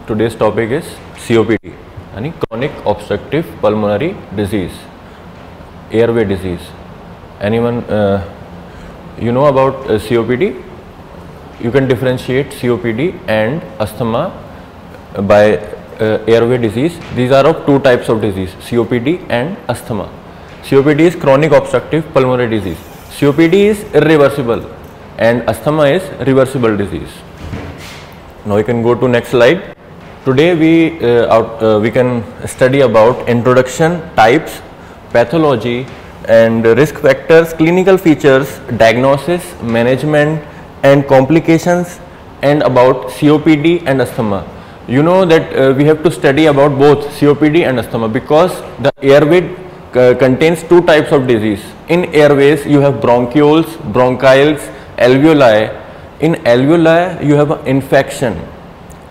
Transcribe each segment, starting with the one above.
today's topic is COPD, यानी chronic obstructive pulmonary disease, airway disease. Anyone you know about COPD? You can differentiate COPD and asthma by airway disease. These are of two types of disease, COPD and asthma. COPD is chronic obstructive pulmonary disease. COPD is irreversible and asthma is reversible disease. Now you can go to next slide. Today we can study about introduction, types, pathology and risk factors, clinical features, diagnosis, management and complications, and about COPD and asthma. You know that we have to study about both COPD and asthma because the airway contains two types of disease. In airways you have bronchioles, bronchials, alveoli. In alveoli you have an infection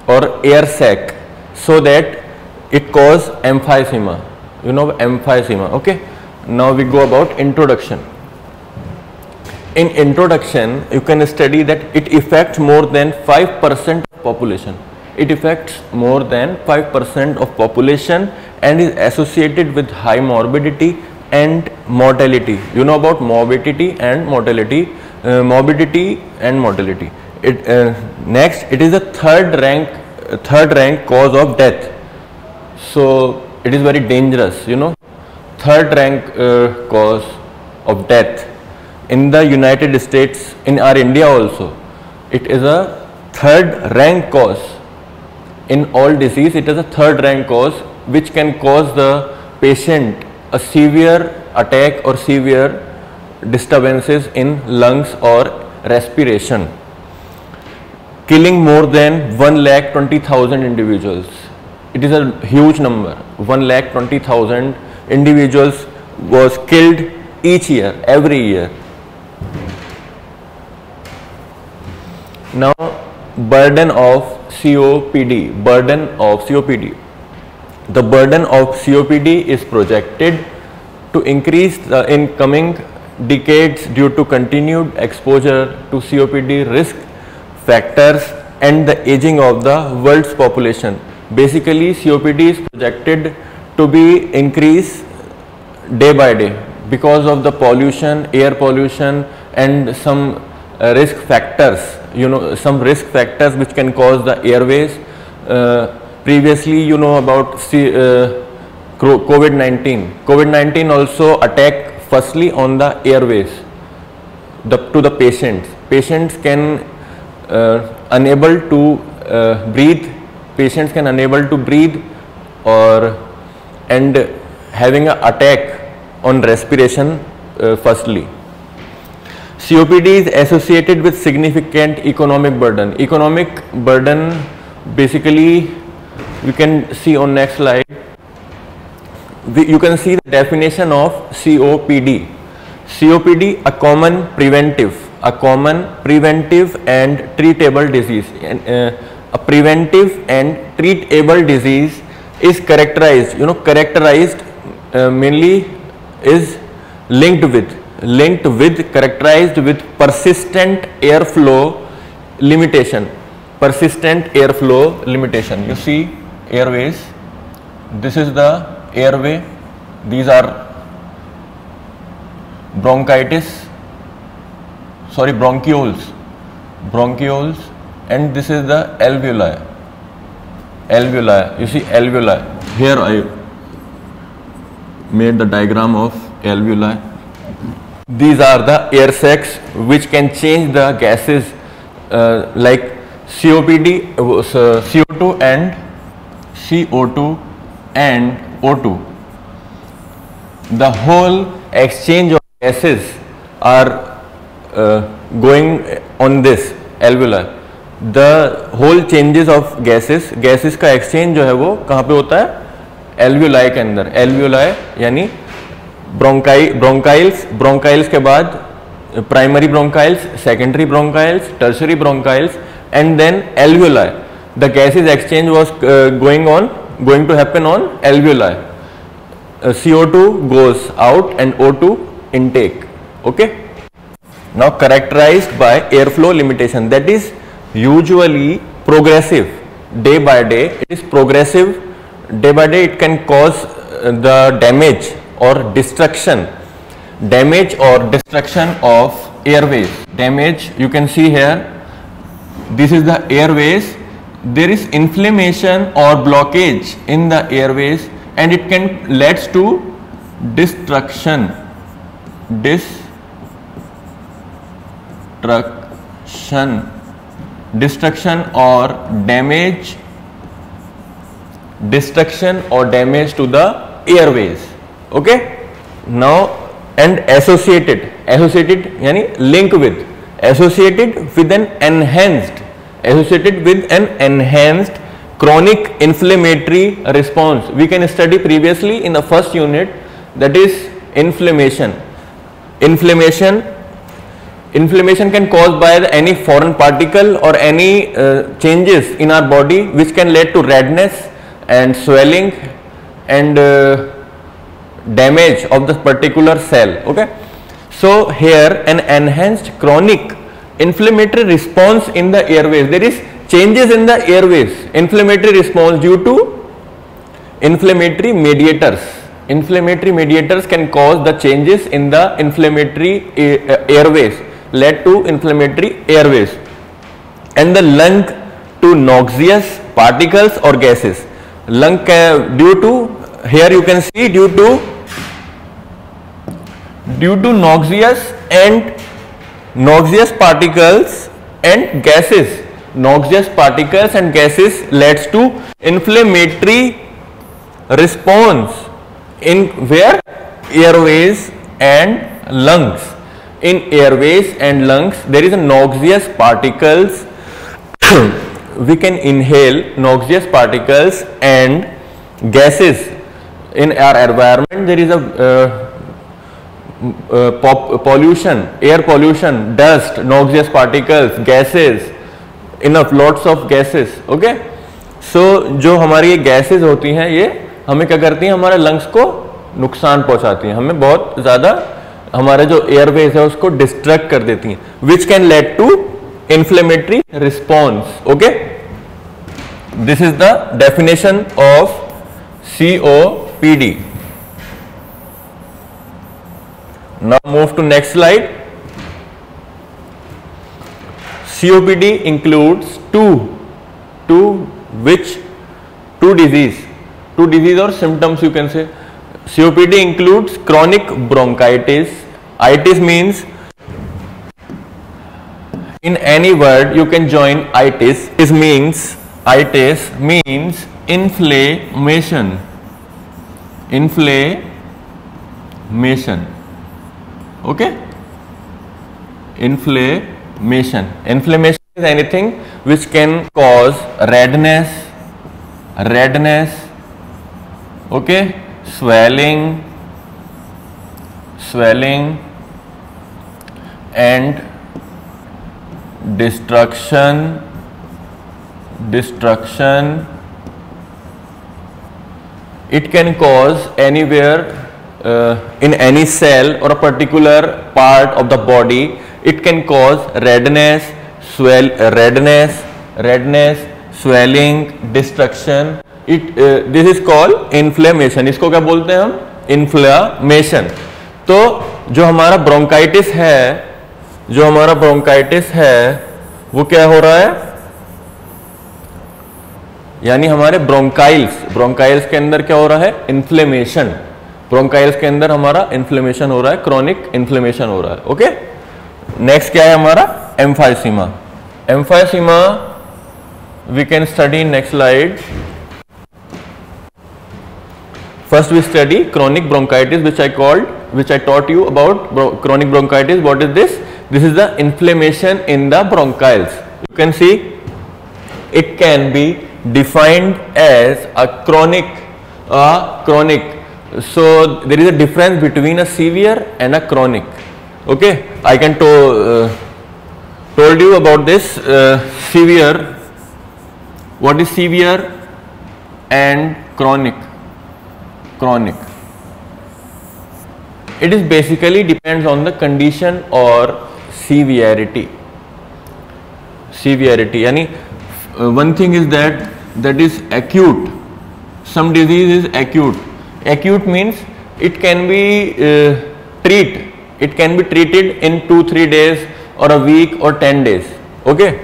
or air sac, so that it causes emphysema. You know emphysema, okay? Now we go about introduction. In introduction you can study that it affects more than 5% of population. It affects more than 5% of population and is associated with high morbidity and mortality. You know about morbidity and mortality. Next, it is the third rank cause of death. So it is very dangerous. You know, third rank cause of death in the United States, in our India also. It is a third rank cause. In all disease, it is a third rank cause which can cause the patient a severe attack or severe disturbances in lungs or respiration, killing more than 1,20,000 individuals. It is a huge number. 1,20,000 individuals was killed each year, every year. Now, burden of COPD. The burden of COPD is projected to increase in coming decades due to continued exposure to COPD risk factors and the aging of the world's population. Basically, COPD is projected to be increased day by day because of the pollution, air pollution and some risk factors. You know, some risk factors which can cause the airways. Previously, you know about COVID-19. COVID-19 also attack firstly on the airways to the patients. Patients can unable to breathe. Patients can unable to breathe and having an attack on respiration firstly. COPD is associated with significant economic burden. Economic burden, basically, we can see on next slide. You can see the definition of COPD. COPD, a common preventive and treatable disease. A preventive and treatable disease is characterized. You know, characterized mainly is characterized with persistent airflow limitation. You see airways. This is the airway. These are bronchioles, and this is the alveoli. You see alveoli. Here I made the diagram of alveoli. These are the air sacs which can change the gases like COPD, CO2 and O2. The whole exchange of gases are going on this alveoli. The whole changes of gases का exchange जो है वो कहाँ पे होता है? alveoli के अंदर. alveoli यानी bronchials के बाद primary bronchials, secondary bronchials, tertiary bronchials, and then alveoli. The gases exchange was going to happen on alveoli. CO2 goes out and O2 intake. Okay. Now characterized by airflow limitation, that is usually progressive. day by day, it is progressive. Day by day it can cause the damage or destruction of airways. Damage, you can see here, this is the airways. There is inflammation or blockage in the airways, and it can lead to destruction or damage to the airways. Okay, now, and associated yani link with, associated with an enhanced chronic inflammatory response. We can study previously in the first unit, that is inflammation can cause by any foreign particle or any changes in our body, which can lead to redness and swelling and damage of the particular cell. Okay, so here an enhanced chronic inflammatory response in the airways. There is changes in the airways, inflammatory response due to inflammatory mediators. Inflammatory mediators can cause the changes in the inflammatory airways, led to inflammatory airways, and the lung to noxious particles or gases. Lung due to, here you can see, due to noxious particles and gases. Noxious particles and gases leads to inflammatory response in where? Airways and lungs. In airways and lungs there is a noxious particles. We can inhale noxious particles and gases in our environment. There is a pollution, air pollution, dust, noxious particles, gases, enough lots of gases. Okay, so जो हमारी ये gases होती हैं, ये हमें क्या करती हैं, हमारे lungs को नुकसान पहुंचाती हैं, हमें बहुत ज़्यादा हमारे जो airways है उसको distract कर देती हैं, which can lead to inflammatory response. Okay, this is the definition of COPD. Now move to next slide. COPD includes two disease or symptoms, you can say. COPD includes chronic bronchitis. Itis means, in any word you can join itis. Itis means inflammation. Okay, inflammation is anything which can cause redness, okay, swelling and destruction. It can cause anywhere in any cell or a particular part of the body. It can cause redness, swelling, destruction. This is called inflammation. इसको क्या बोलते हैं हम? Inflammation. तो जो हमारा bronchitis है वो क्या हो रहा है, यानी हमारे ब्रोंकाइल्स के अंदर क्या हो रहा है, इन्फ्लेमेशन. ब्रोंकाइल्स के अंदर हमारा इन्फ्लेमेशन हो रहा है, क्रॉनिक इन्फ्लेमेशन हो रहा है. ओके, नेक्स्ट क्या है हमारा, emphysema. Emphysema we can study next slide. First we study chronic bronchitis, which I taught you about chronic bronchitis. What is this? This is the inflammation in the bronchioles. You can see it can be defined as a chronic. So there is a difference between a severe and a chronic. Okay, I can told you about this severe. What is severe and chronic? It is basically depends on the condition or severity. यानी one thing is that that is acute. Some disease is acute. Acute means it can be treated in 2-3 days or a week or 10 days. Okay,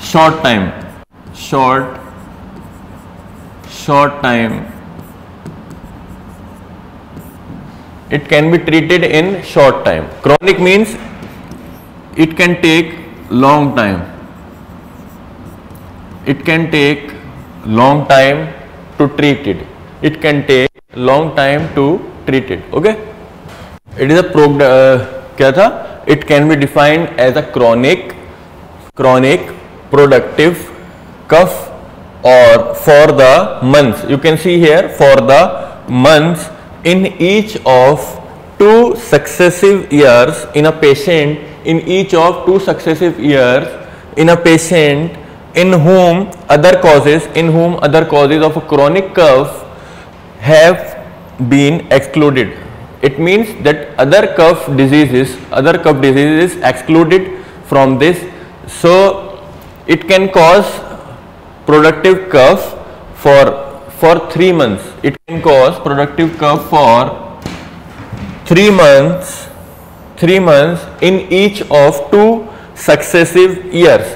short time. It can be treated in short time. Chronic means it can take long time. It can take long time to treat it. It can take long time to treat it. Okay. It is a क्या था? It can be defined as a chronic productive cough, or for the months. You can see here, for the months in each of 2 successive years in a patient, in each of 2 successive years in a patient in whom other causes of a chronic cough have been excluded. It means that other cough diseases excluded from this. So it can cause productive cough for 3 months. It can cause productive cough for 3 months in each of 2 successive years.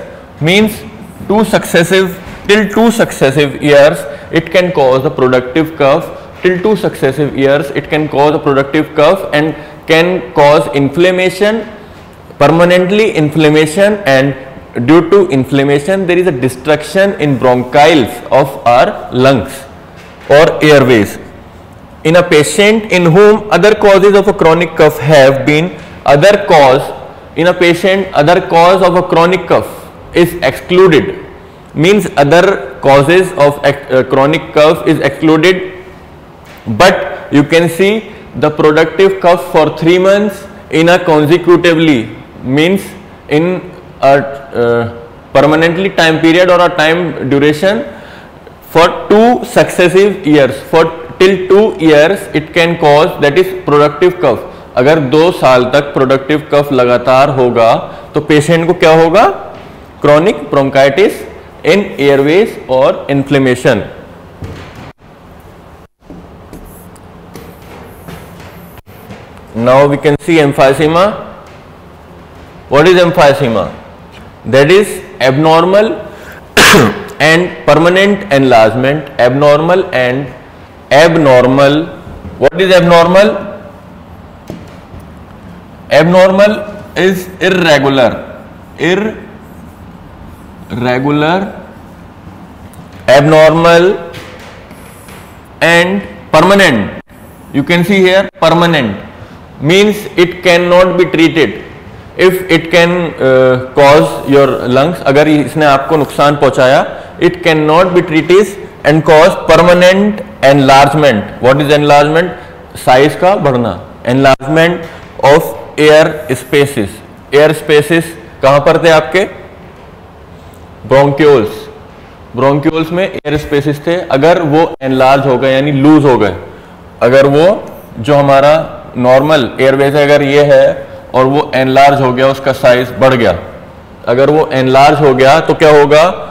Means 2 successive years it can cause a productive cough. Till 2 successive years it can cause a productive cough and can cause inflammation, permanently inflammation, and due to inflammation there is a destruction in bronchioles of our lungs or airways. In a patient in whom other causes of a chronic cough have been, other cause of a chronic cough is excluded. Means other causes of chronic cough is excluded, but you can see the productive cough for 3 months in a consecutively, means in a permanently time period or a time duration for 2 successive years, for till 2 years it can cause, that is productive cough. अगर 2 साल तक productive cough लगातार होगा तो patient को क्या होगा? Chronic bronchitis in airways or inflammation. Now we can see emphysema. What is emphysema? That is abnormal and permanent enlargement. Abnormal. What is abnormal? Abnormal is irregular, abnormal, and permanent. You can see here permanent means it cannot be treated. If it can cause your lungs, अगर इसने आपको नुकसान पहुंचाया, it cannot be treated and cause permanent enlargement. What is enlargement? Size का बढ़ना. Enlargement of air spaces. Air spaces कहाँ पर थे आपके? Bronchioles में air spaces थे. अगर वो enlarge हो गए यानी lose हो गए, अगर वो जो हमारा नॉर्मल एयरवेज अगर ये है और वो एनलार्ज हो गया, उसका साइज बढ़ गया, अगर वो एनलार्ज हो गया तो क्या होगा?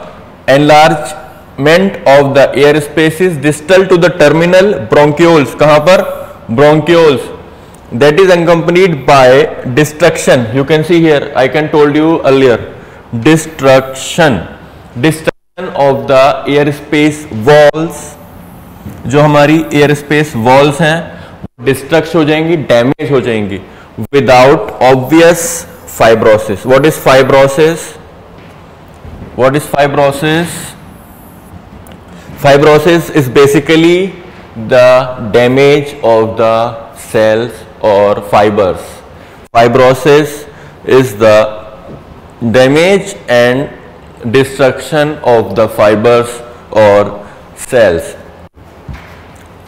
Enlargement of the air spaces distal to the terminal bronchioles. कहां पर? Bronchioles. That is accompanied by destruction. You can see here, I can told you earlier, destruction of the air space walls. जो हमारी air space walls हैं destruct हो जाएंगी, damage हो जाएंगी without obvious fibrosis. What is fibrosis? Fibrosis is basically the damage of the cells or fibers. Fibrosis is the damage and destruction of the fibers or cells.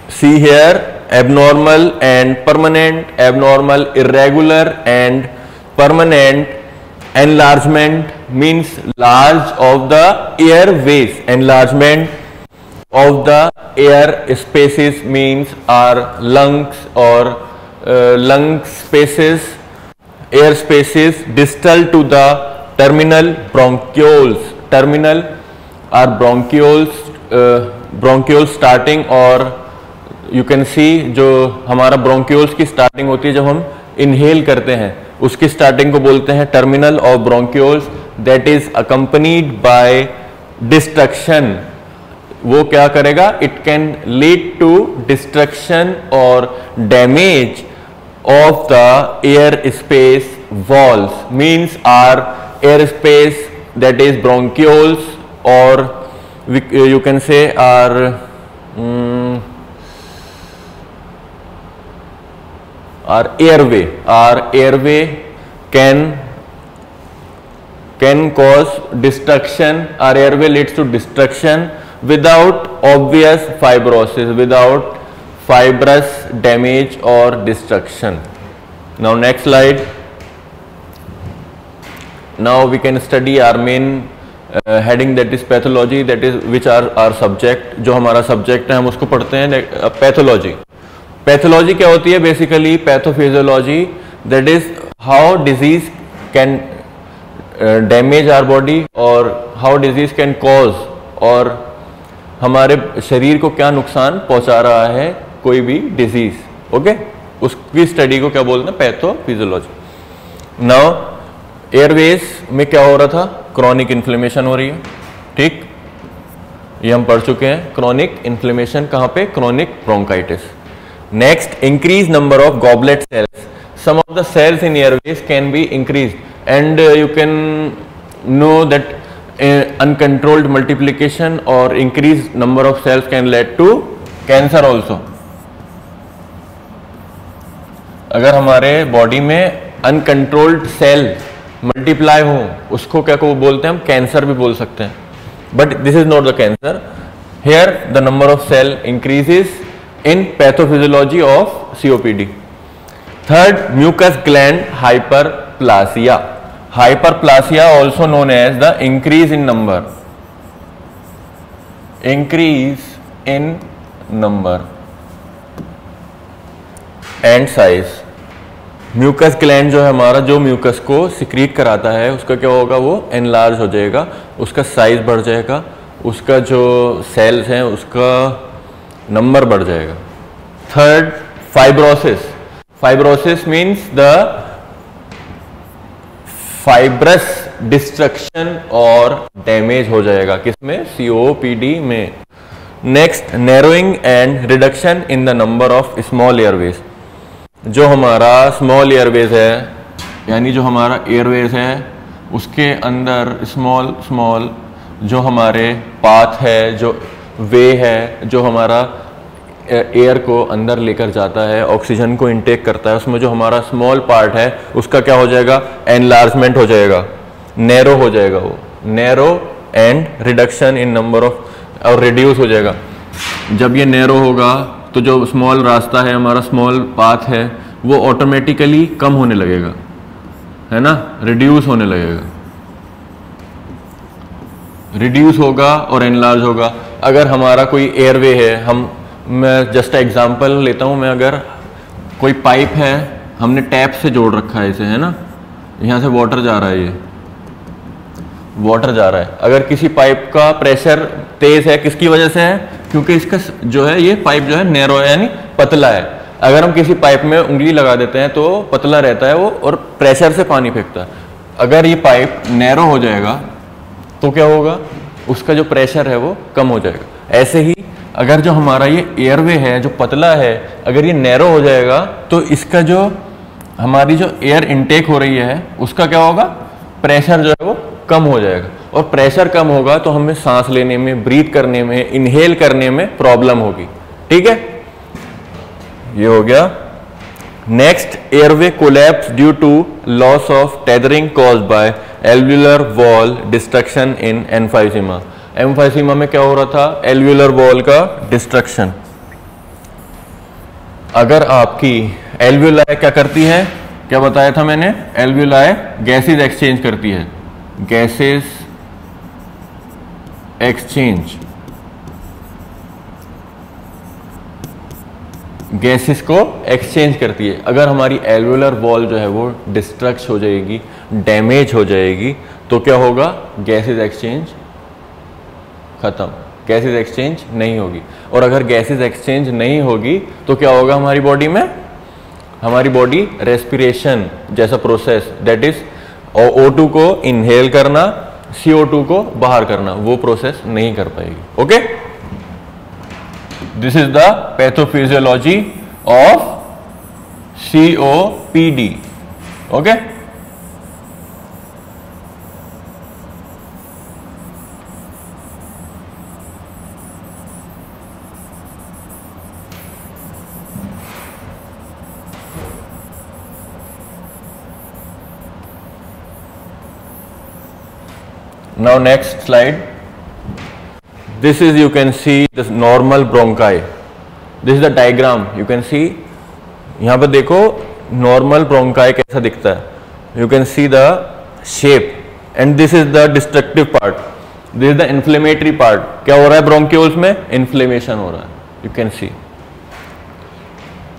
See here, abnormal and permanent, abnormal, irregular and permanent. Enlargement means large of the airways. Enlargement of the air spaces means our lungs or lung spaces, air spaces distal to the terminal bronchioles. Terminal are bronchioles bronchiole starting, और you can सी जो हमारा bronchioles की starting होती है जब हम inhale करते हैं, उसकी स्टार्टिंग को बोलते हैं terminal of bronchioles, that is accompanied by destruction. वो क्या करेगा, it can lead to destruction और damage of the air space walls, means our air space that is bronchioles, और you can say our airway can cause destruction. Our airway leads to destruction without obvious fibrosis, without fibrous damage or destruction. Now next slide. Now we can study our main heading that is pathology, that is which are are subject. जो हमारा subject है हम उसको पढ़ते हैं pathology. Pathology क्या होती है? Basically pathophysiology, that is how disease can damage our body और हाउ डिजीज कैन कॉज, और हमारे शरीर को क्या नुकसान पहुंचा रहा है कोई भी डिजीज। ओके, उसकी स्टडी को क्या बोलते हैं? पैथोफिजियोलॉजी। नाउ एयरवेज में क्या हो रहा था? क्रॉनिक इन्फ्लेमेशन हो रही है, ठीक, ये हम पढ़ चुके हैं। क्रॉनिक इन्फ्लेमेशन कहाँ पे? Chronic bronchitis. Next, increase number of goblet cells. Some of the cells in airways can be increased and you can know that uncontrolled multiplication और increase number of cells can lead to cancer also. अगर हमारे body में uncontrolled cell multiply हो, उसको क्या को बोलते हैं हम? कैंसर भी बोल सकते हैं, but this is not the cancer. Here the number of cell increases in pathophysiology of COPD. Third, mucus gland hyperplasia. Hyperplasia also known as the increase in number, increase in number and size. Mucus gland जो है हमारा, जो mucus को secrete कराता है, उसका क्या होगा? वो एनलार्ज हो जाएगा, उसका साइज बढ़ जाएगा, उसका जो सेल्स हैं उसका नंबर बढ़ जाएगा। Third, fibrosis. Fibrosis means the fibrous destruction और डैमेज हो जाएगा, किसमें? सीओपीडी में। Next, narrowing and reduction in the number of small Airways. जो हमारा स्मॉल एयरवेज है, यानी जो हमारा एयरवेज है उसके अंदर स्मॉल जो हमारे पाथ है, जो वे है, जो हमारा एयर को अंदर लेकर जाता है, ऑक्सीजन को इनटेक करता है, उसमें जो हमारा स्मॉल पार्ट है उसका क्या हो जाएगा? एनलार्जमेंट हो जाएगा, नैरो हो जाएगा। वो narrow and reduction in number of, और रिड्यूस हो जाएगा। जब ये नैरो होगा तो जो स्मॉल रास्ता है, हमारा स्मॉल पाथ है, वो ऑटोमेटिकली कम होने लगेगा, है ना, रिड्यूस होने लगेगा, रिड्यूस होगा और एनलार्ज होगा। अगर हमारा कोई एयरवे है, मैं जस्ट एग्जांपल लेता हूँ, मैं अगर कोई पाइप है, हमने टैप से जोड़ रखा है इसे, है ना, यहाँ से वाटर जा रहा है, ये वाटर जा रहा है। अगर किसी पाइप का प्रेशर तेज है, किसकी वजह से है? क्योंकि इसका जो है ये पाइप जो है नैरो है, यानी पतला है। अगर हम किसी पाइप में उंगली लगा देते हैं तो पतला रहता है वो, और प्रेशर से पानी फेंकता है। अगर ये पाइप नैरो हो जाएगा तो क्या होगा? उसका जो प्रेशर है वो कम हो जाएगा। ऐसे ही अगर जो हमारा ये एयरवे है जो पतला है, अगर ये नैरो हो जाएगा तो इसका जो हमारी जो एयर इनटेक हो रही है उसका क्या होगा? प्रेशर जो है वो कम हो जाएगा, और प्रेशर कम होगा तो हमें सांस लेने में, ब्रीथ करने में, इनहेल करने में प्रॉब्लम होगी। ठीक है, ये हो गया। Next, airway collapse due to loss of tethering caused by alveolar wall destruction in emphysema. Emphysema में क्या हो रहा था? एल्वुलर वॉल का डिस्ट्रक्शन। अगर आपकी एल्वुलाई क्या करती है, क्या बताया था मैंने? एल्वुलाई गैसेज एक्सचेंज करती है, गैसेज एक्सचेंज, गैसेस को एक्सचेंज करती है। अगर हमारी एल्वुलर वॉल जो है वो डिस्ट्रक्ट हो जाएगी, डैमेज हो जाएगी, तो क्या होगा? गैसेज एक्सचेंज खत्म। गैसेज एक्सचेंज नहीं होगी। और अगर गैसेज एक्सचेंज नहीं होगी तो क्या होगा हमारी बॉडी में? हमारी बॉडी रेस्पिरेशन जैसा प्रोसेस, दैट इज O2 को इनहेल करना, CO2 को बाहर करना, वो प्रोसेस नहीं कर पाएगी। Okay, this is the pathophysiology of COPD। Okay, now next slide, this is, you can see this normal bronchi, this is the diagram, you can see यहाँ पर देखो normal bronchi कैसा दिखता है, you can see the shape and this is the destructive part, this is the inflammatory part। क्या हो रहा है bronchioles में? inflammation हो रहा है, you can see।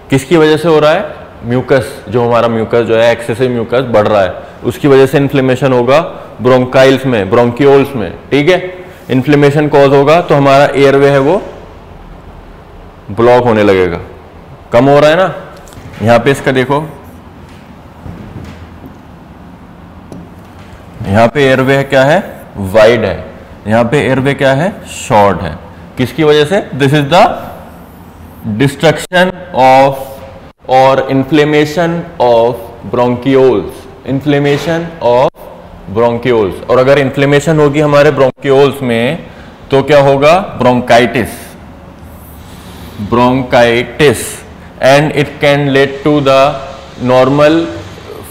किसकी वजह से हो रहा है? म्यूकस, जो हमारा म्यूकस जो है एक्सेसिव म्यूकस बढ़ रहा है, उसकी वजह से इन्फ्लेमेशन होगा ब्रोंकाइल्स में, ब्रोंकियोल्स में। ठीक है, इन्फ्लेमेशन कॉज होगा तो हमारा एयरवे है वो ब्लॉक होने लगेगा, कम हो रहा है ना। यहां पे इसका देखो, यहां पे एयरवे क्या है? वाइड है, यहां पे एयरवे क्या है? शॉर्ट है। किसकी वजह से? This is the destruction of और inflammation of bronchioles, inflammation of bronchioles. और अगर इन्फ्लेमेशन होगी हमारे ब्रोंकियोल्स में तो क्या होगा? Bronchitis, bronchitis, and it can lead to the normal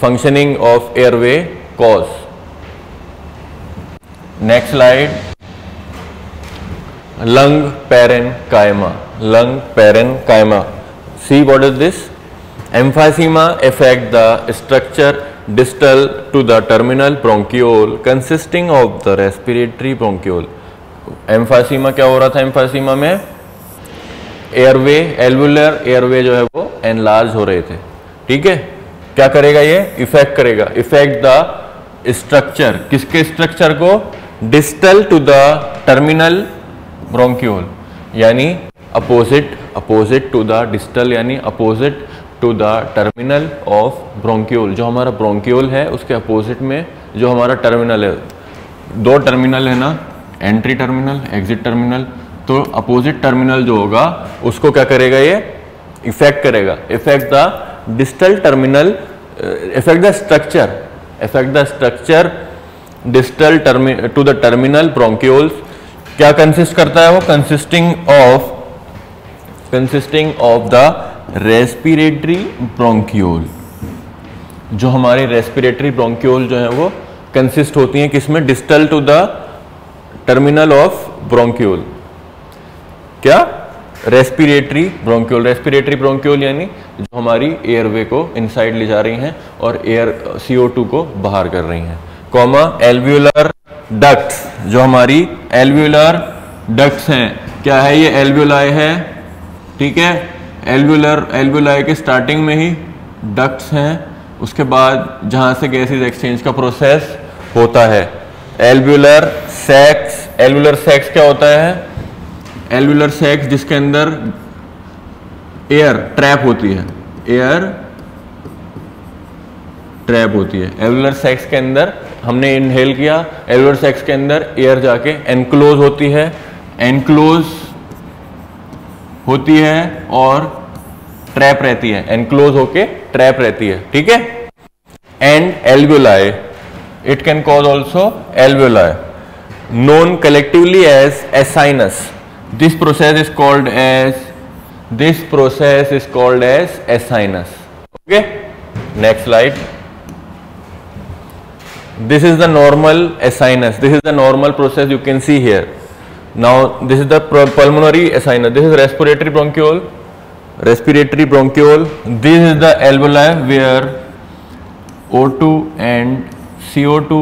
functioning of airway cause. Next slide, lung parenchyma, lung parenchyma. See what is this? Emphysema affect the structure distal to the terminal bronchiole consisting of the respiratory bronchiole। Emphysema क्या हो रहा था? Emphysema में airway, alveolar airway जो है वो enlarge हो रहे थे। ठीक है, क्या करेगा ये? इफेक्ट करेगा, इफेक्ट द स्ट्रक्चर, किसके स्ट्रक्चर को? Distal to the terminal bronchiole, यानी अपोजिट टू द डिस्टल, यानी opposite to the terminal of bronchiole. जो हमारा ब्रोंकियोल है उसके अपोजिट में जो हमारा टर्मिनल है, दो टर्मिनल है ना, एंट्री टर्मिनल, एग्जिट टर्मिनल, तो अपोजिट टर्मिनल जो होगा उसको क्या करेगा? ये इफेक्ट करेगा, effect the distal terminal, effect the structure, effect the structure distal to the terminal bronchioles. क्या कंसिस्ट करता है वो? Consisting of the respiratory bronchiole. जो हमारे रेस्पिरेटरी ब्रोंकियोल जो है वो कंसिस्ट होती हैं किसमें? Distal to the terminal of bronchiole. क्या? Respiratory bronchiole. रेस्पिरेटरी ब्रोंकियोल यानी जो हमारी एयरवे को इनसाइड ले जा रही हैं और एयर CO2 को बाहर कर रही हैं। कॉमा एल्वियोलर डक्ट्स, जो हमारी एल्वियोलर डक्ट्स हैं, क्या है ये? एल्वियोलाई है। ठीक है, एल्वियोलाई के स्टार्टिंग में ही डक्ट्स हैं, उसके बाद जहां से गैसेज एक्सचेंज का प्रोसेस होता है। एल्वियोलर सैक्स, एल्वियोलर सैक्स क्या होता है? एल्वियोलर सैक्स जिसके अंदर एयर ट्रैप होती है, एयर ट्रैप होती है। एल्वियोलर सैक्स के अंदर हमने इनहेल किया, एल्वियोलर सैक्स के अंदर एयर जाके एनक्लोज होती है, एनक्लोज होती है और ट्रैप रहती है, एनक्लोज होके ट्रैप रहती है। ठीक है, and alveoli, it can cause also alveoli, known collectively as acinus. This process is called as acinus. Okay, next slide. This is the normal asinus. This is the normal process you can see here. Now this is the pulmonary asinus. This is respiratory bronchiole. Respiratory bronchiole. This is the alveoli where O2 and CO2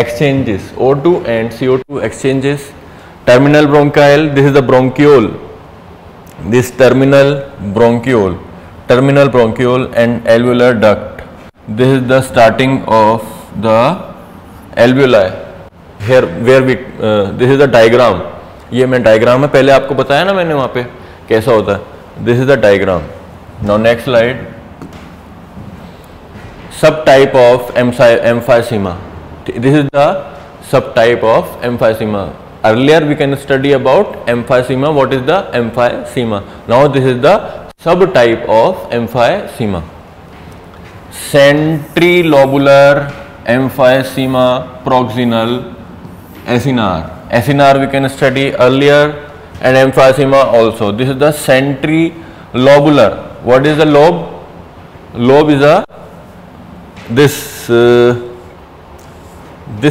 exchanges. O2 and CO2 exchanges. Terminal bronchiole. This is the bronchiole. This terminal bronchiole. Terminal bronchiole and alveolar duct. This is the starting of the alveoli. here where we this is the diagram. ये मैं diagram है, पहले आपको बताया ना मैंने वहाँ पे कैसा होता है. This is the diagram. Now next slide. Sub type of emphysema. This is the subtype of emphysema. Earlier we can study about emphysema. What is the emphysema? Now this is the subtype of emphysema. Centrilobular emphysema proximal acinar. Acinar we can study earlier, and emphysema also. This is the centrilobular. What is the lobe? Lobe is a this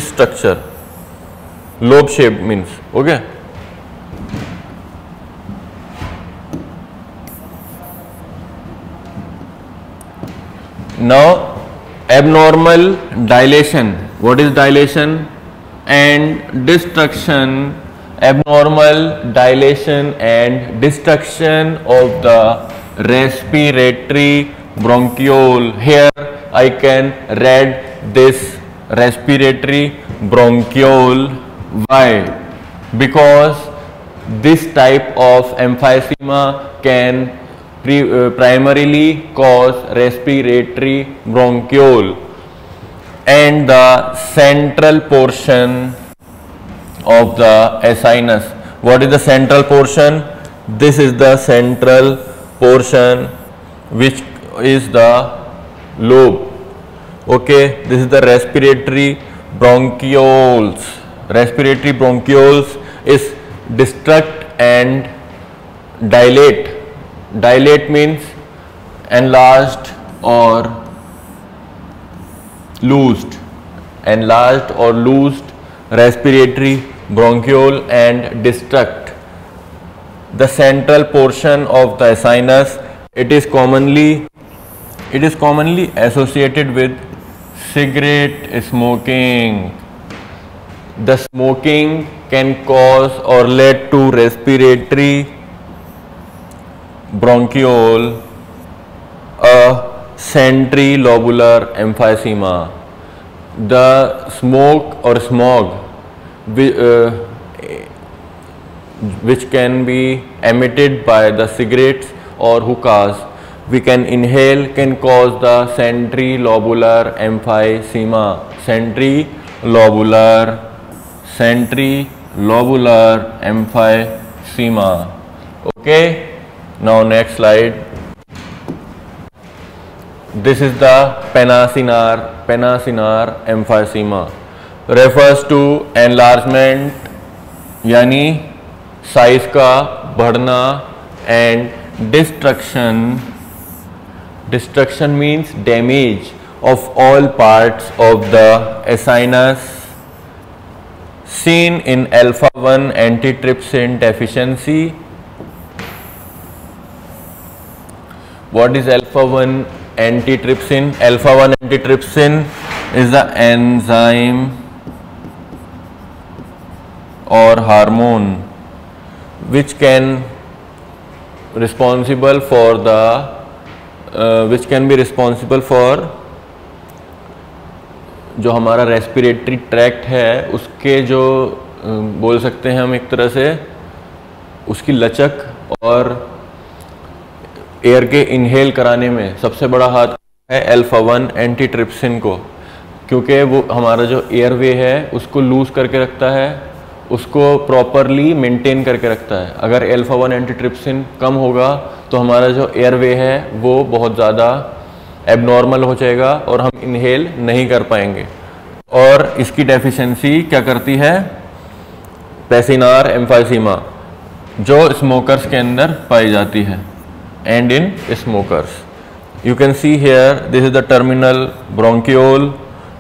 structure, lobe shape means, okay. Now abnormal dilation. What is dilation and destruction? Abnormal dilation and destruction of the respiratory bronchiole. Here I can read this respiratory bronchiole. Why? Because this type of emphysema can primarily cause respiratory bronchiole, and the central portion of the sinus. What is the central portion? This is the central portion, which is the lobe. Okay, this is the respiratory bronchioles. Respiratory bronchioles is destruct and dilate. Dilate means enlarged or loosed. Enlarged or loosed respiratory bronchiole and destruct the central portion of the sinus. It is commonly associated with cigarette smoking. The smoking can cause or lead to respiratory bronchiole, a centrilobular emphysema. The smoke or smog which can be emitted by the cigarettes or hookahs we can inhale can cause the centrilobular emphysema. Centrilobular emphysema. Okay, now next slide. This is the penasinar emphysema. Refers to enlargement यानी size का बढ़ना, and destruction means damage of all parts of the sinus, seen in alpha-1 antitrypsin deficiency. What is alpha-1 antitrypsin? Alpha-1 antitrypsin is the enzyme or hormone which can responsible for the which can be responsible for जो हमारा respiratory tract है उसके जो बोल सकते हैं हम एक तरह से उसकी लचक और एयर के इनहेल कराने में सबसे बड़ा हाथ है अल्फा-1 एंटीट्रिप्सिन को, क्योंकि वो हमारा जो एयरवे है उसको लूज करके रखता है, उसको प्रॉपरली मेंटेन करके रखता है। अगर अल्फा-1 एंटीट्रिप्सिन कम होगा तो हमारा जो एयरवे है वो बहुत ज़्यादा एबनॉर्मल हो जाएगा और हम इनहेल नहीं कर पाएंगे। और इसकी डेफिशिएंसी क्या करती है? पेसिनार एम्फाइसीमा, जो स्मोकर्स के अंदर पाई जाती है। And in smokers you can see here, this is the terminal bronchiole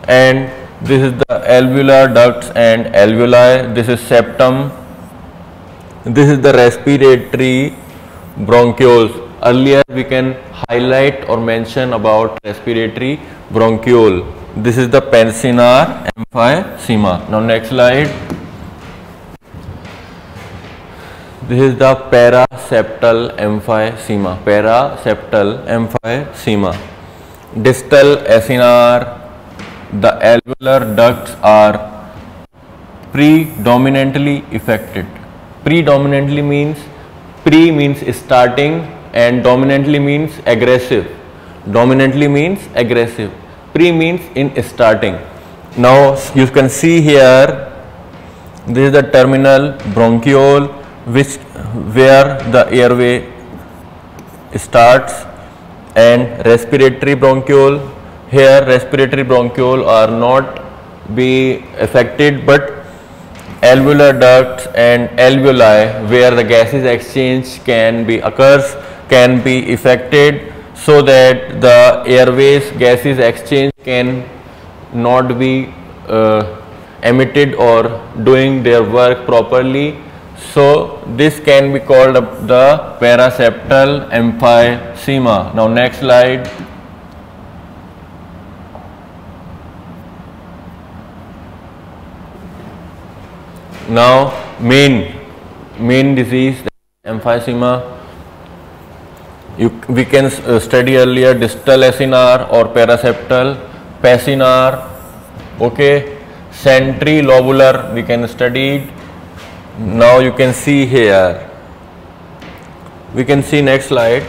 and this is the alveolar ducts and alveoli, this is septum, this is the respiratory bronchioles. Earlier we can highlight or mention about respiratory bronchiole. This is the pensinar emphysema. Now next slide. This is the paraseptal emphysema. Paraseptal emphysema. Distal acinar. The alveolar ducts are predominantly affected. Predominantly means, pre means starting and dominantly means aggressive. Dominantly means aggressive. Pre means in starting. Now you can see here, this is the terminal bronchiole, where the airway starts, and respiratory bronchiole. Here respiratory bronchiole are not be affected, but alveolar ducts and alveoli, where the gases exchange can be affected, so that the airways gases exchange can not be emitted or doing their work properly. So this can be called the paraseptal emphysema. Now next slide. Now main disease, emphysema. We can study earlier distal acinar or paraseptal, Pachynar. Okay, centrilobular we can study. Now you can see here, we can see next slide.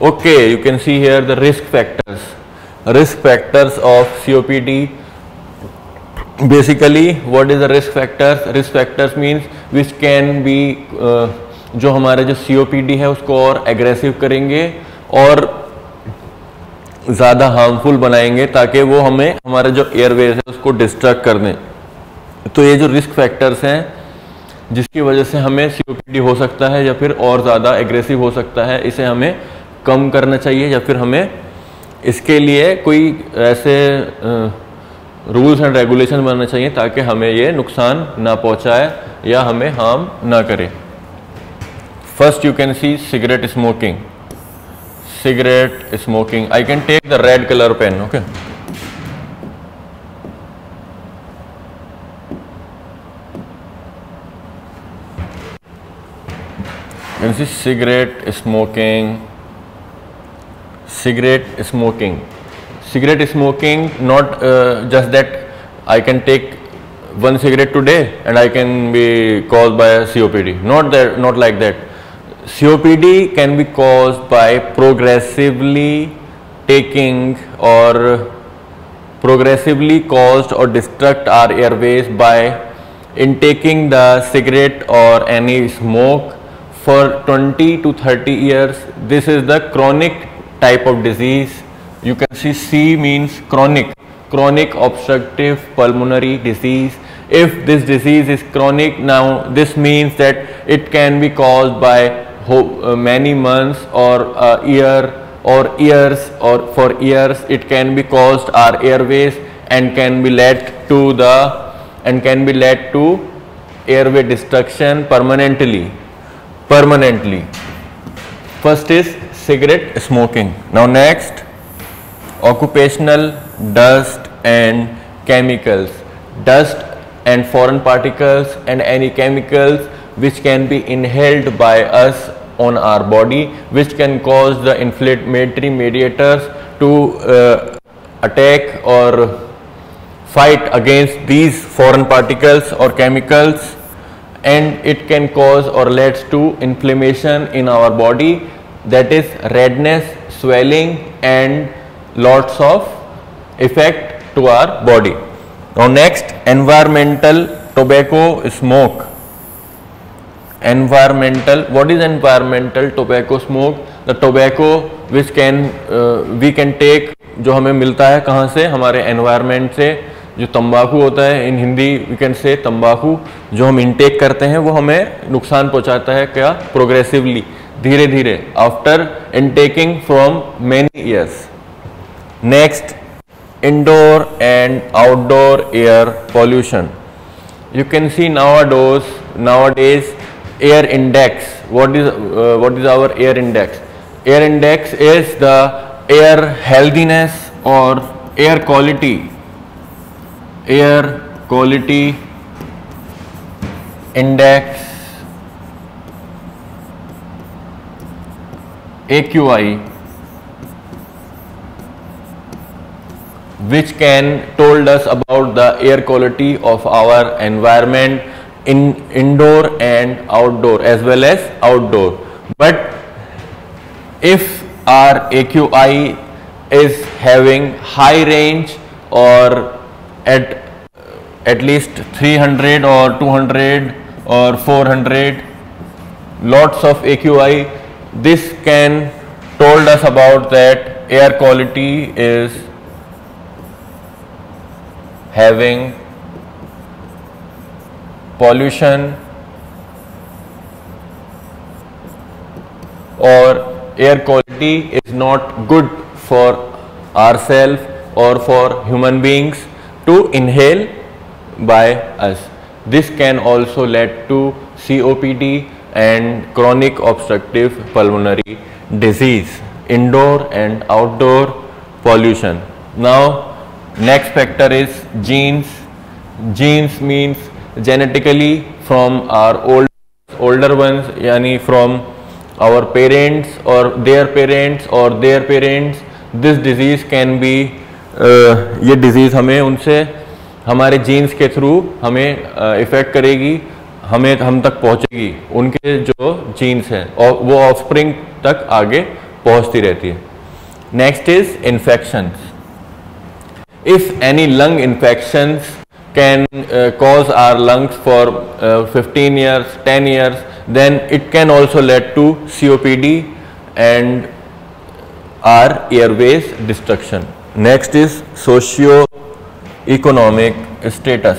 Okay, you can see here the risk factors of COPD. Basically what is the risk factors? Risk factors means which can be जो हमारे जो COPD है उसको और aggressive करेंगे और ज़्यादा harmful बनाएंगे, ताकि वो हमें हमारे जो एयरवेज है उसको डिस्ट्रक्ट कर दें। तो ये जो रिस्क फैक्टर्स हैं जिसकी वजह से हमें COPD हो सकता है या फिर और ज़्यादा एग्रेसिव हो सकता है, इसे हमें कम करना चाहिए, या फिर हमें इसके लिए कोई ऐसे रूल्स एंड रेगुलेशन बनाना चाहिए ताकि हमें ये नुकसान ना पहुंचाए या हमें हार्म ना करे। First you can C cigarette smoking. I can take the red color pen. Okay, you can see cigarette smoking, not just that I can take one cigarette today and I can be caused by a COPD. Not like that. COPD can be caused by progressively taking or progressively caused or destruct our airways by intaking the cigarette or any smoke for 20 to 30 years. This is the chronic type of disease. You can see C means chronic obstructive pulmonary disease. If this disease is chronic, now this means that it can be caused by many months or a year or years, or for years it can be caused our airways and can be led to airway destruction permanently. First is cigarette smoking. Now next, occupational dust and chemicals. Dust and foreign particles and any chemicals which can be inhaled by us on our body, which can cause the inflammatory mediators to attack or fight against these foreign particles or chemicals, and it can cause or leads to inflammation in our body, that is redness, swelling and lots of effect to our body. Now next, environmental tobacco smoke. What is environmental tobacco smoke? The tobacco which we can take, जो हमें मिलता है कहाँ से, हमारे environment से, जो तंबाकू होता है, इन हिंदी we can say तंबाकू, जो हम intake करते हैं वो हमें नुकसान पहुँचाता है, क्या, progressively, धीरे धीरे, after intaking from many years. Next, indoor and outdoor air pollution. You can see nowadays air index. What is our air index? Air index is the air healthiness or air quality index, AQI, which can told us about the air quality of our environment in indoor and outdoor as well as outdoor. But if our AQI is having high range or at least 300 or 200 or 400, lots of AQI, this can told us about that air quality is having pollution or air quality is not good for ourselves or for human beings to inhale by us. This can also lead to COPD and chronic obstructive pulmonary disease, indoor and outdoor pollution. Now next factor is genes. Genes means genetically from our older ones, यानी from our parents or their parents or their parents. This disease can be ये disease हमें उनसे हमारे jeans के through हमें effect करेगी, हमें हम तक पहुंचेगी, उनके जो जीन्स हैं और वो ऑफस्प्रिंग तक आगे पहुंचती रहती है. Next is infections. If any lung infections can cause our lungs for 15 years, 10 years, then it can also lead to COPD and our airways destruction. Next is socio-economic status.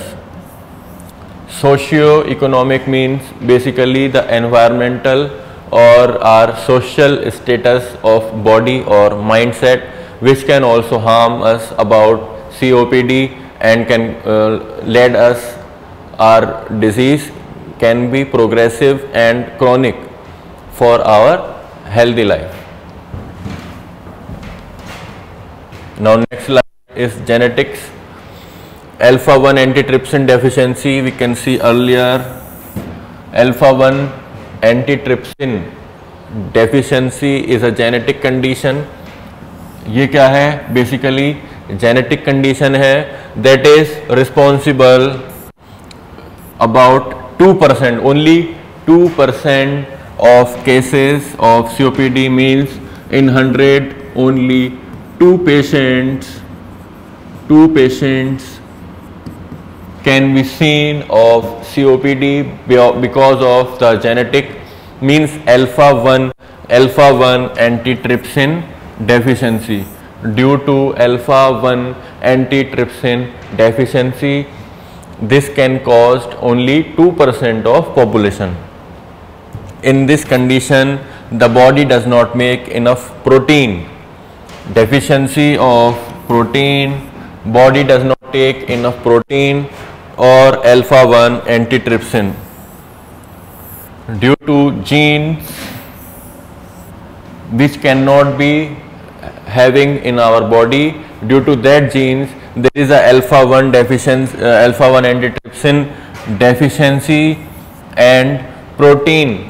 Socio-economic means basically the environmental or our social status of body or mindset, which can also harm us about COPD and can lead us, our disease can be progressive and chronic for our healthy life. Now next slide is genetics. Alpha-1 antitrypsin deficiency, we can see earlier. Alpha-1 antitrypsin deficiency is a genetic condition. ये क्या है? Basically genetic condition है that is responsible about 2%, only 2% of cases of COPD, means in 100 only 2 patients can be seen of COPD because of the genetic, means alpha-1 antitrypsin deficiency. Due to alpha-1 antitrypsin deficiency, this can cause only 2% of population. In this condition, the body does not make enough protein. Deficiency of protein, body does not take enough protein or alpha-1 antitrypsin. Due to genes which cannot be having in our body, due to that genes there is a alpha-1 deficiency, alpha-1 antitrypsin deficiency, and protein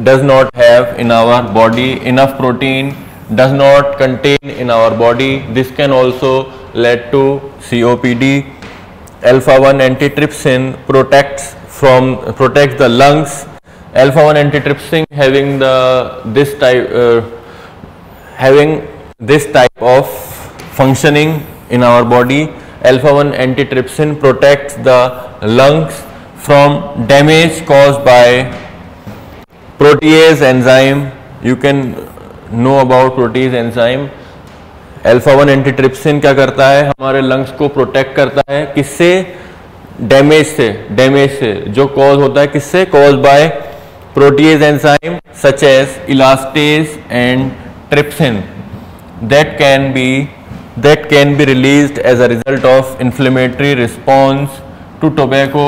does not have in our body enough protein, does not contain in our body. This can also lead to COPD. Alpha-1 antitrypsin protects the lungs. Alpha-1 antitrypsin having this type of functioning in our body. Alpha-1 antitrypsin protects the lungs from damage caused by protease enzyme. You can know about protease enzyme. Alpha-1 antitrypsin क्या करता है? हमारे lungs को protect करता है. किससे? Damage से जो कॉज होता है किससे? Cause by protease enzyme such as elastase and trypsin that can be released as a result of inflammatory response to tobacco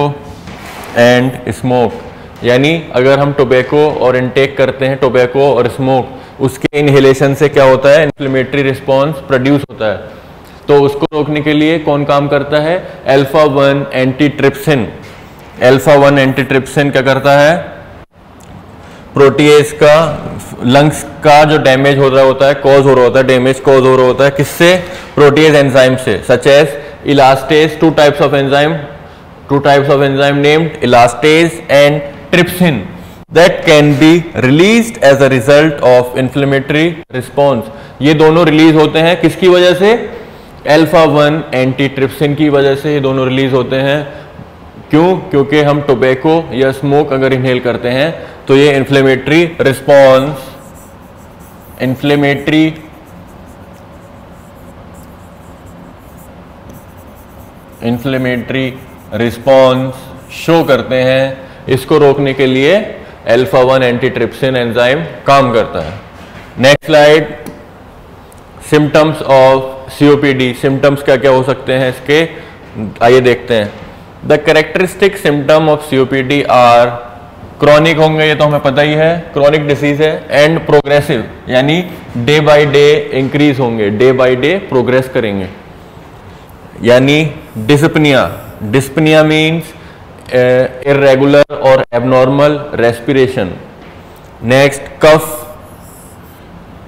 and smoke. यानी अगर हम टोबैको और इनटेक करते हैं, टोबैको और स्मोक, उसके इनहेलेशन से क्या होता है? इन्फ्लेमेटरी रिस्पॉन्स प्रोड्यूस होता है. तो उसको रोकने के लिए कौन काम करता है? अल्फा-1 एंटीट्रिप्सिन. अल्फा-1 एंटीट्रिप्सिन क्या करता है? प्रोटीएज का लंग्स का जो डैमेज हो रहा होता है, कॉज हो रहा होता है, डैमेज कॉज हो रहा होता है किससे? प्रोटीएज एंजाइम से, such as elastase, two types of enzyme named elastase and trypsin that can be released as a result of inflammatory response. ये दोनों रिलीज होते हैं किसकी वजह से? अल्फा 1 एंटीट्रिप्सिन की वजह से ये दोनों रिलीज होते हैं। क्यों? क्योंकि हम टोबैको या स्मोक अगर इनहेल करते हैं तो ये इन्फ्लेमेटरी रिस्पॉन्स शो करते हैं। इसको रोकने के लिए अल्फा 1 एंटीट्रिप्सिन एंजाइम काम करता है। Next slide, symptoms of COPD. Symptoms क्या क्या हो सकते हैं इसके, आइए देखते हैं। The characteristic symptom of COPD are, chronic होंगे, ये तो हमें पता ही है, क्रॉनिक डिसीज है, एंड प्रोग्रेसिव यानी डे बाय डे इंक्रीज होंगे, डे बाय डे प्रोग्रेस करेंगे। यानी डिस्पनिया मीन्स irregular और abnormal respiration. Next cough,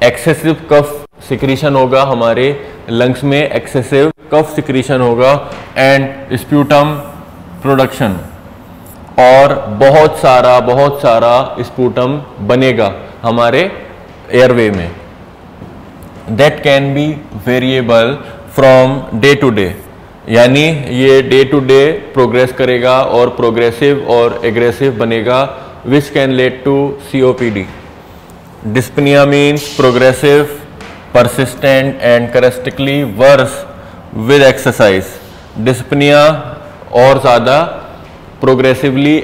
excessive cough secretion होगा हमारे लंग्स में, एक्सेसिव कफ सिक्रीशन होगा, एंड स्प्यूटम प्रोडक्शन, और बहुत सारा स्प्यूटम बनेगा हमारे एयरवे में। That can be variable from day to day, यानी ये डे टू डे प्रोग्रेस करेगा और प्रोग्रेसिव और एग्रेसिव बनेगा, which can lead to COPD. Dyspnoea means progressive, persistent and characteristically worse with exercise. Dyspnoea और ज़्यादा, प्रोग्रेसिवली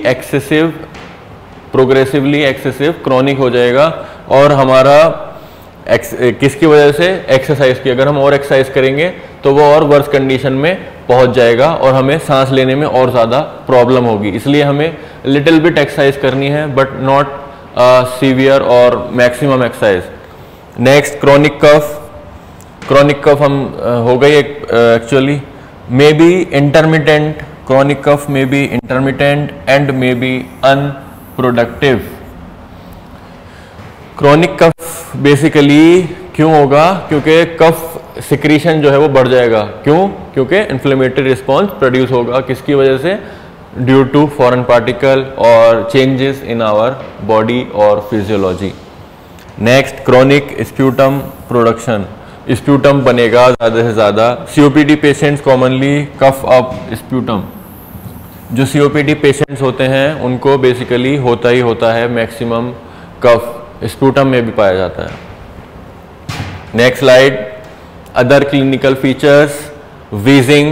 एक्सेसिव क्रॉनिक हो जाएगा, और हमारा किसकी वजह से? एक्सरसाइज की। अगर हम और एक्सरसाइज करेंगे तो वो और वर्स कंडीशन में पहुंच जाएगा और हमें सांस लेने में और ज़्यादा प्रॉब्लम होगी। इसलिए हमें लिटिल बिट एक्सरसाइज करनी है, बट नॉट सीवियर और maximum exercise. Next chronic cough हम हो गई actually, may be intermittent, chronic cough may be intermittent and may be unproductive. Chronic cough basically क्यों होगा? क्योंकि कफ सिक्रीशन जो है वो बढ़ जाएगा। क्यों? क्योंकि इन्फ्लेमेटरी रिस्पॉन्स प्रोड्यूस होगा, किसकी वजह से? ड्यू टू फॉरेन पार्टिकल और चेंजेस इन आवर बॉडी और physiology. Next chronic sputum production, sputum बनेगा ज़्यादा से ज़्यादा। सीओपीडी पेशेंट्स कॉमनली कफ अप स्प्यूटम। जो सीओपीडी पेशेंट्स होते हैं उनको बेसिकली होता ही होता है मैक्सिमम कफ, स्प्यूटम में भी पाया जाता है। Next slide, other clinical features, wheezing.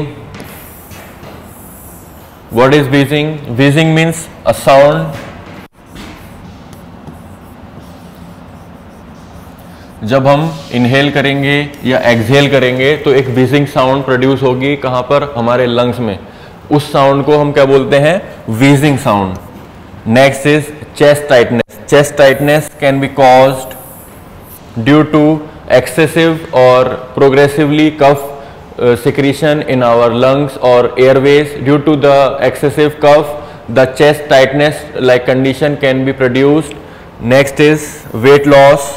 What is wheezing? Wheezing means a sound जब हम इनहेल करेंगे या एक्सहेल करेंगे तो एक व्हीजिंग साउंड प्रोड्यूस होगी, कहाँ पर? हमारे लंग्स में। उस साउंड को हम क्या बोलते हैं? Wheezing sound. Next is chest tightness. Chest tightness can be caused due to excessive or progressively cough secretion in our lungs or airways. Due to the excessive cough, the chest tightness like condition can be produced. Next is weight loss.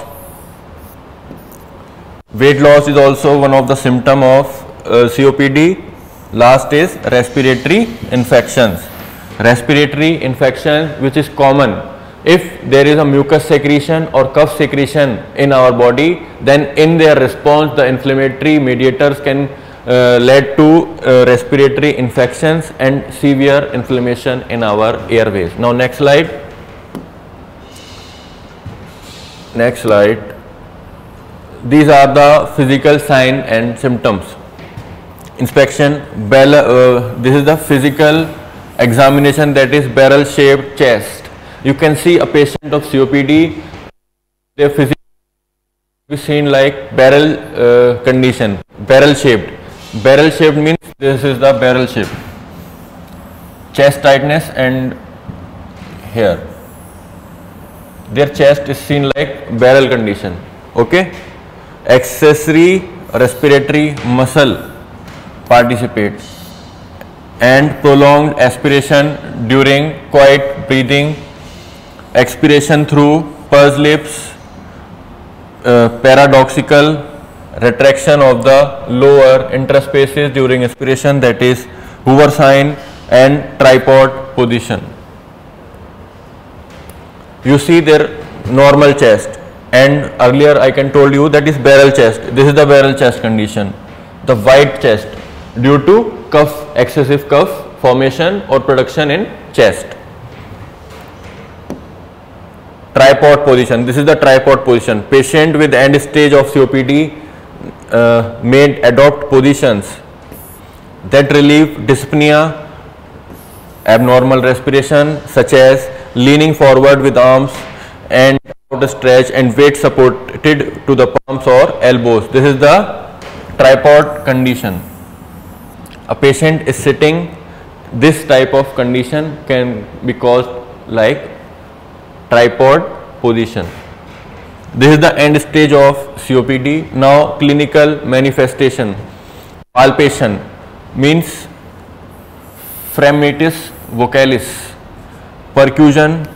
Weight loss is also one of the symptom of COPD. Last is respiratory infections. Respiratory infection which is common. If there is a mucus secretion or cough secretion in our body, then in their response the inflammatory mediators can lead to respiratory infections and severe inflammation in our airways. Now next slide. Next slide. These are the physical sign and symptoms. Inspection. This is the physical examination, that is barrel shaped chest. You can see a patient of COPD, their physical is seen like barrel condition, barrel shaped. Barrel shaped means this is the barrel shape. Chest tightness and here. Their chest is seen like barrel condition. Okay. Accessory respiratory muscle participates, and prolonged aspiration during quiet breathing. expiration through pursed lips, paradoxical retraction of the lower interspaces during expiration, that is Hoover sign, and tripod position. You see their normal chest, and earlier I can told you that is barrel chest. This is the barrel chest condition, the wide chest due to cuff, excessive cuff formation or production in chest. Tripod position, this is the tripod position. Patient with end stage of COPD may adopt positions that relieve dyspnea, abnormal respiration, such as leaning forward with arms and outstretched and weight supported to the palms or elbows. This is the tripod condition. A patient is sitting, this type of condition can be caused like tripod position. This is the end stage of COPD. Now clinical manifestation. Palpation means phrematis vocalis, percussion,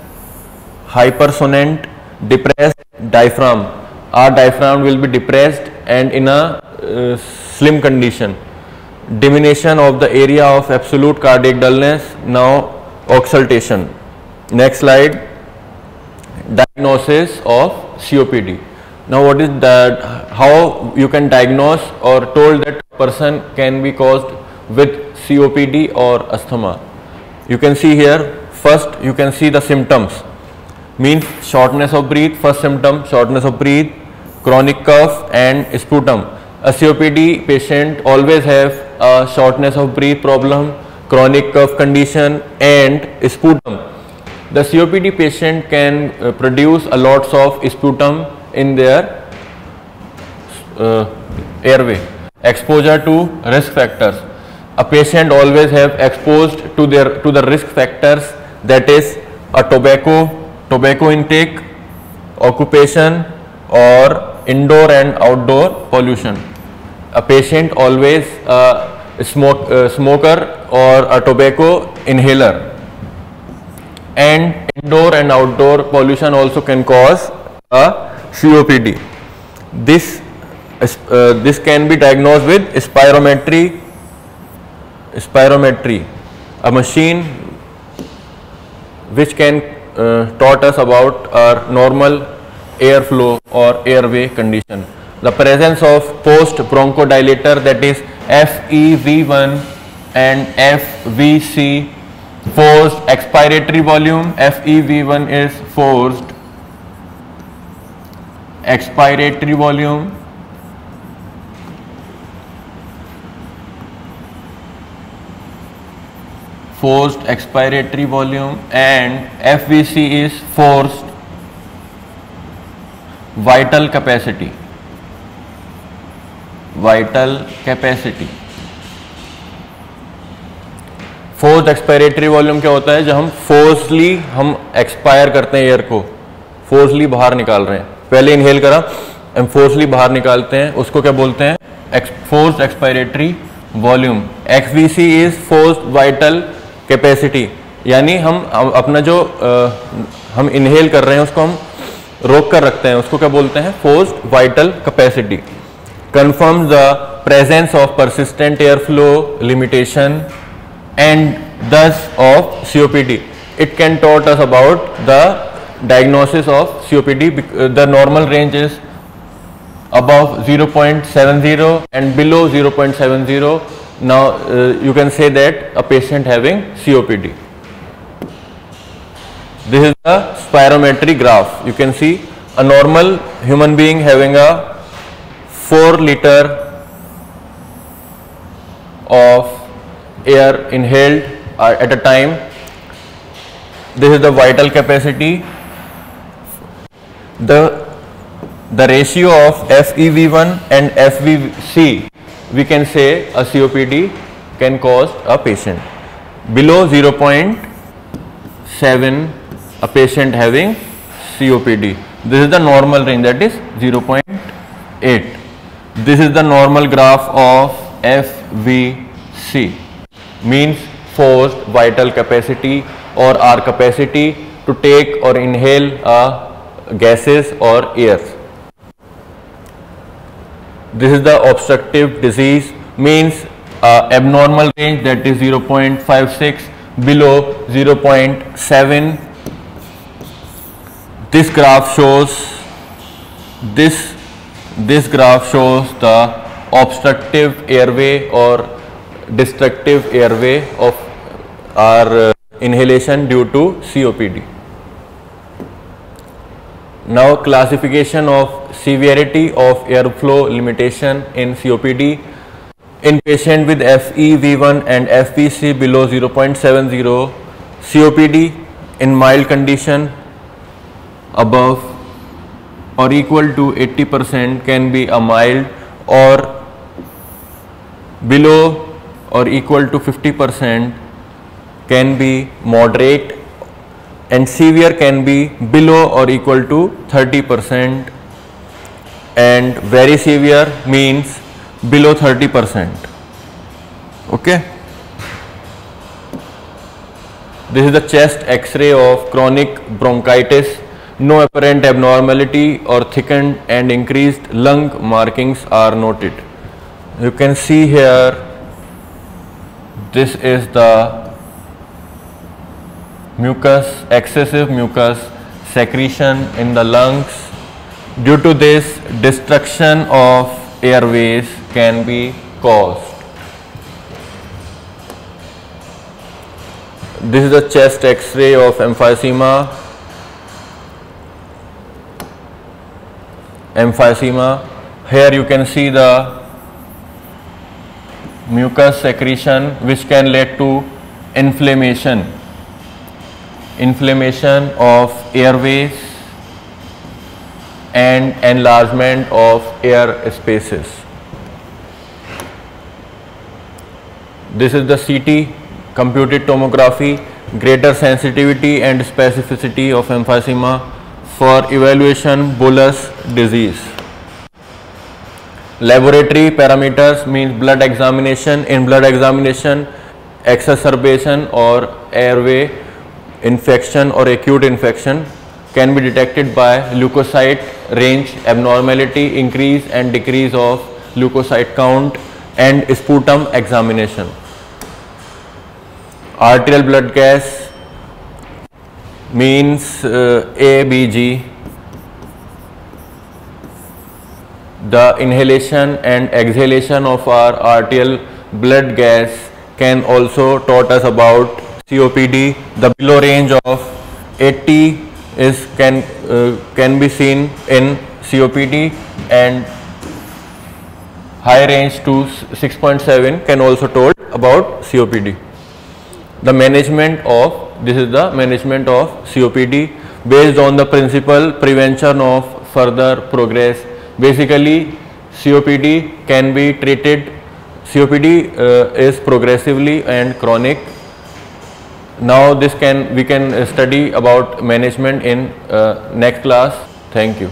hypersonant, depressed diaphragm. Our diaphragm will be depressed and in a slim condition. Diminution of the area of absolute cardiac dullness. Now auscultation. Next slide. Diagnosis of COPD. Now what is that? How you can diagnose or told that person can be caused with COPD or asthma? You can see here, first you can see the symptoms, means shortness of breath. First symptom, shortness of breath, chronic cough and sputum. A COPD patient always have a shortness of breath problem, chronic cough condition and sputum. The COPD patient can produce a lots of sputum in their airway. Exposure to risk factors. A patient always have exposed to the risk factors, that is a tobacco intake, occupation or indoor and outdoor pollution. A patient always smoker or a tobacco inhaler. And indoor and outdoor pollution also can cause a COPD. This can be diagnosed with spirometry, a machine which can taught us about our normal airflow or airway condition. The presence of post bronchodilator, that is FEV1 and FVC. Forced expiratory volume. FEV1 is forced expiratory volume. Forced expiratory volume, and FVC is forced vital capacity. Vital capacity. Forced expiratory volume क्या होता है? जब हम फोर्सली हम expire करते हैं air को, फोर्सली बाहर निकाल रहे हैं, पहले इनहेल करा, हम फोर्सली बाहर निकालते हैं, उसको क्या बोलते हैं? Forced expiratory volume. FVC is forced vital capacity, यानी हम अपना जो हम इनहेल कर रहे हैं उसको हम रोक कर रखते हैं, उसको क्या बोलते हैं? Forced vital capacity. confirms the presence of persistent airflow limitation and thus of COPD. It can taught us about the diagnosis of COPD. The normal range is above 0.70 and below 0.70. Now you can say that a patient having COPD. This is the spirometry graph. You can see a normal human being having a 4 liter of air inhaled at a time. This is the vital capacity. The ratio of FEV1 and FVC, we can say a COPD can cause a patient. Below 0.7, a patient having COPD. This is the normal range, that is 0.8. This is the normal graph of FVC, means forced vital capacity or our capacity to take or inhale gases or air. This is the obstructive disease, means abnormal range, that is 0.56 below 0.7. This graph shows this graph shows the obstructive airway or destructive airway of our inhalation due to COPD. Now, classification of severity of airflow limitation in COPD. In patient with FEV1 and FVC below 0.70, COPD in mild condition above or equal to 80% can be a mild, or below or equal to 50% can be moderate, and severe can be below or equal to 30%, and very severe means below 30%. Okay. This is the chest X-ray of chronic bronchitis. No apparent abnormality or thickened and increased lung markings are noted. You can see here, this is the mucus, excessive mucus secretion in the lungs. Due to this, destruction of airways can be caused. This is the chest X-ray of emphysema. Here you can see the mucus secretion which can lead to inflammation of airways and enlargement of air spaces. This is the CT, computed tomography, greater sensitivity and specificity of emphysema for evaluation bullous disease. Laboratory parameters means blood examination. In blood examination, exacerbation or airway infection or acute infection can be detected by leukocyte range abnormality, increase and decrease of leukocyte count, and sputum examination. Arterial blood gas means ABG. The inhalation and exhalation of our arterial blood gas can also taught us about COPD. The below range of 80 is can be seen in COPD, and high range to 6.7 can also told about COPD. The management of this is the management of COPD based on the principle prevention of further progress. Basically, COPD can be treated. COPD is progressively and chronic. Now we can study about management in next class. Thank you.